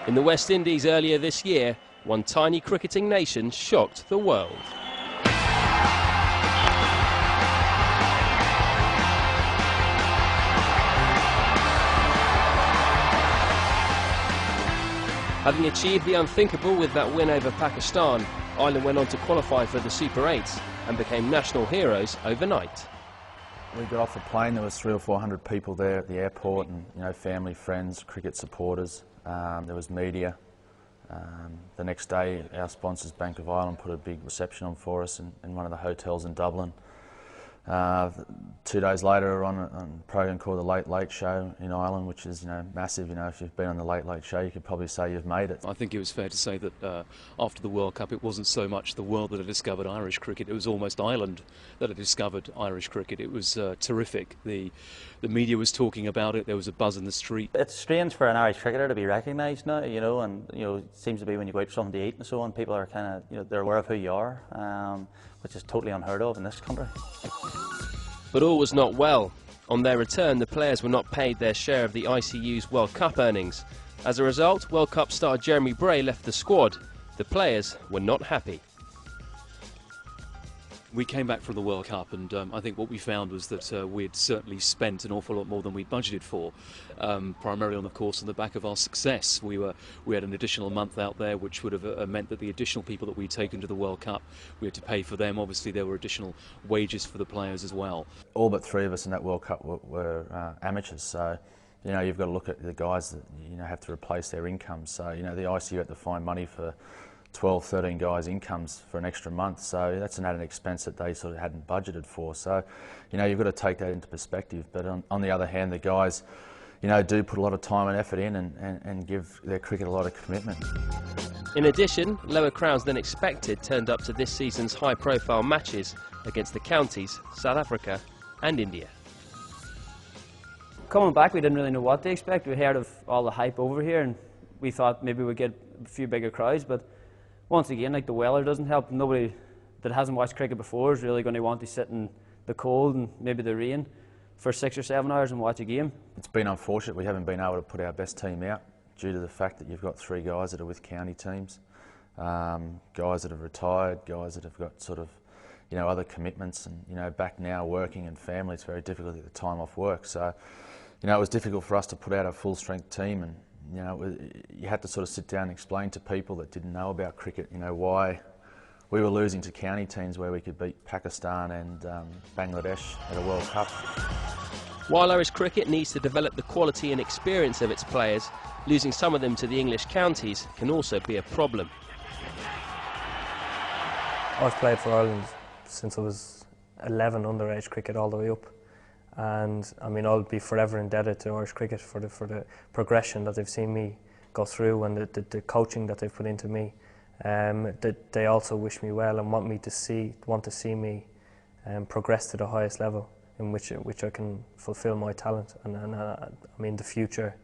In the West Indies earlier this year, one tiny cricketing nation shocked the world. Having achieved the unthinkable with that win over Pakistan, Ireland went on to qualify for the Super 8s and became national heroes overnight. We got off the plane, there was 300 or 400 people there at the airport, and family, friends, cricket supporters. There was media. The next day, our sponsors, Bank of Ireland, put a big reception on for us in one of the hotels in Dublin. 2 days later, we're on a program called The Late Late Show in Ireland, which is massive. If you've been on The Late Late Show, you could probably say you've made it. I think it was fair to say that after the World Cup, it wasn't so much the world that had discovered Irish cricket, it was almost Ireland that had discovered Irish cricket. It was terrific. The media was talking about it, there was a buzz in the street. It's strange for an Irish cricketer to be recognised now, and it seems to be when you go out for something to eat and so on, people are kind of, they're aware of who you are, which is totally unheard of in this country. But all was not well. On their return, the players were not paid their share of the ICU's World Cup earnings. As a result, World Cup star Jeremy Bray left the squad. The players were not happy. We came back from the World Cup, and I think what we found was that we had certainly spent an awful lot more than we'd budgeted for, primarily of course on the back of our success. We had an additional month out there, which would have meant that the additional people that we'd taken to the World Cup, we had to pay for them. Obviously there were additional wages for the players as well. All but 3 of us in that World Cup were amateurs, so you've got to look at the guys that have to replace their incomes. So the ICU had to find money for 12, 13 guys' incomes for an extra month, so that's an added expense that they sort of hadn't budgeted for. So, you've got to take that into perspective. But on the other hand, the guys, do put a lot of time and effort in and give their cricket a lot of commitment. In addition, lower crowds than expected turned up to this season's high-profile matches against the counties, South Africa and India. Coming back, we didn't really know what to expect. We heard of all the hype over here, and we thought maybe we'd get a few bigger crowds, but once again, the weather doesn't help. Nobody that hasn't watched cricket before is really going to want to sit in the cold and maybe the rain for 6 or 7 hours and watch a game. It's been unfortunate we haven't been able to put our best team out due to the fact that you've got 3 guys that are with county teams, guys that have retired, guys that have got sort of other commitments, and back now working and family. It's very difficult to get the time off work. So it was difficult for us to put out a full strength team, and you had to sort of sit down and explain to people that didn't know about cricket, why we were losing to county teams where we could beat Pakistan and Bangladesh at a World Cup. While Irish cricket needs to develop the quality and experience of its players, losing some of them to the English counties can also be a problem. I've played for Ireland since I was 11 underage cricket all the way up. And I'll be forever indebted to Irish cricket for the progression that they've seen me go through and the coaching that they've put into me. That they also wish me well and want to see me progress to the highest level in which I can fulfil my talent. And the future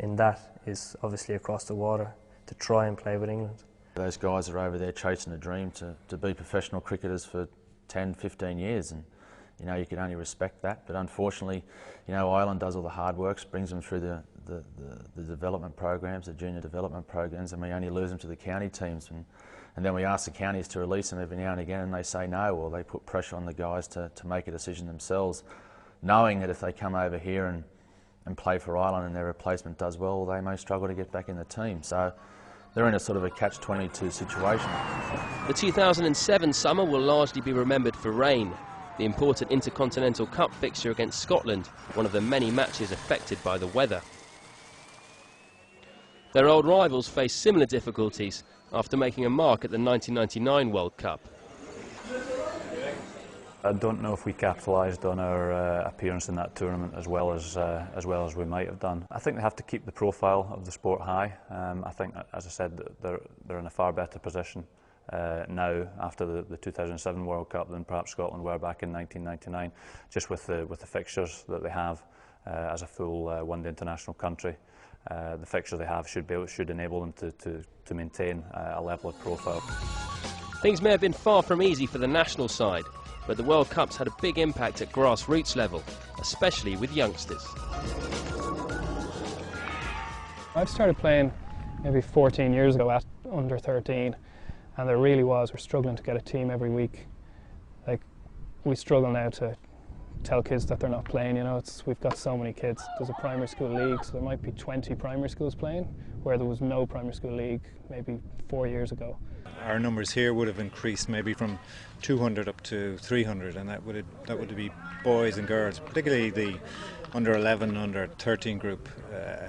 in that is obviously across the water to try and play with England. Those guys are over there chasing a dream to be professional cricketers for 10, 15 years. And you can only respect that, but unfortunately, Ireland does all the hard work, brings them through the development programs, the junior development programs, and we only lose them to the county teams. And then we ask the counties to release them every now and again, and they say no, or they put pressure on the guys to make a decision themselves, knowing that if they come over here and play for Ireland and their replacement does well, they may struggle to get back in the team. So they're in a sort of a catch-22 situation. The 2007 summer will largely be remembered for rain. The important Intercontinental Cup fixture against Scotland, one of the many matches affected by the weather. Their old rivals face similar difficulties after making a mark at the 1999 World Cup. I don't know if we capitalised on our appearance in that tournament as well as we might have done. I think they have to keep the profile of the sport high. I think, as I said, they're in a far better position now after the 2007 World Cup than perhaps Scotland were back in 1999, just with the fixtures that they have as a full one-day international country. The fixture they have should enable them to maintain a level of profile. Things may have been far from easy for the national side, but the World Cup's had a big impact at grassroots level, especially with youngsters. I've started playing maybe 14 years ago at under 13, and there really was. We're struggling to get a team every week. Like, we struggle now to tell kids that they're not playing, you know. We've got so many kids. There's a primary school league, so there might be 20 primary schools playing, where there was no primary school league maybe 4 years ago. Our numbers here would have increased maybe from 200 up to 300, and that would be boys and girls. Particularly the under 11, under 13 group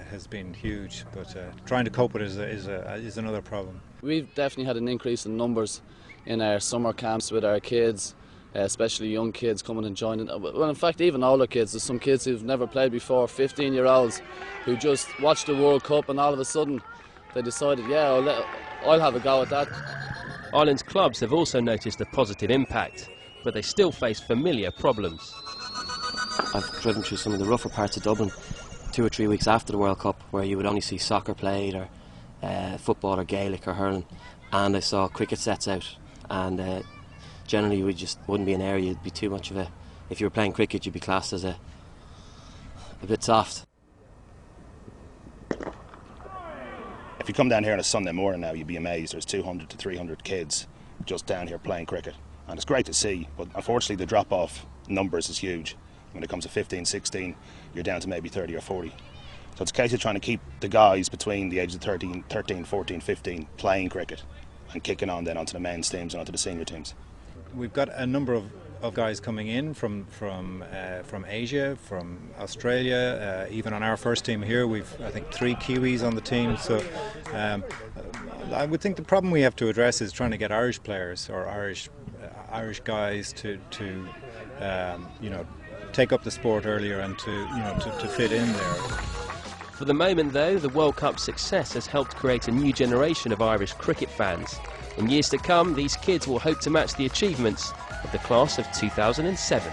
has been huge, but trying to cope with it is another problem. We've definitely had an increase in numbers in our summer camps with our kids, especially young kids coming and joining. Well, in fact, even older kids. There's some kids who've never played before, 15-year-olds, who just watched the World Cup and all of a sudden they decided, yeah, I'll have a go at that. Ireland's clubs have also noticed a positive impact, but they still face familiar problems. I've driven through some of the rougher parts of Dublin 2 or 3 weeks after the World Cup, where you would only see soccer played, or football or Gaelic or hurling, and I saw cricket sets out, and generally we just wouldn't be an area. It'd be too much of a, if you were playing cricket you'd be classed as a bit soft. If you come down here on a Sunday morning now, you'd be amazed. There's 200 to 300 kids just down here playing cricket, and it's great to see, but unfortunately the drop off numbers is huge. When it comes to 15, 16, you're down to maybe 30 or 40. So it's a case of trying to keep the guys between the ages of 13, 14, 15 playing cricket and kicking on then onto the men's teams and onto the senior teams. We've got a number of guys coming in from Asia, from Australia. Even on our first team here, we've, I think, 3 Kiwis on the team. So I would think the problem we have to address is trying to get Irish players or Irish guys to take up the sport earlier and to fit in there. For the moment, though, the World Cup success has helped create a new generation of Irish cricket fans. In years to come, these kids will hope to match the achievements of the class of 2007.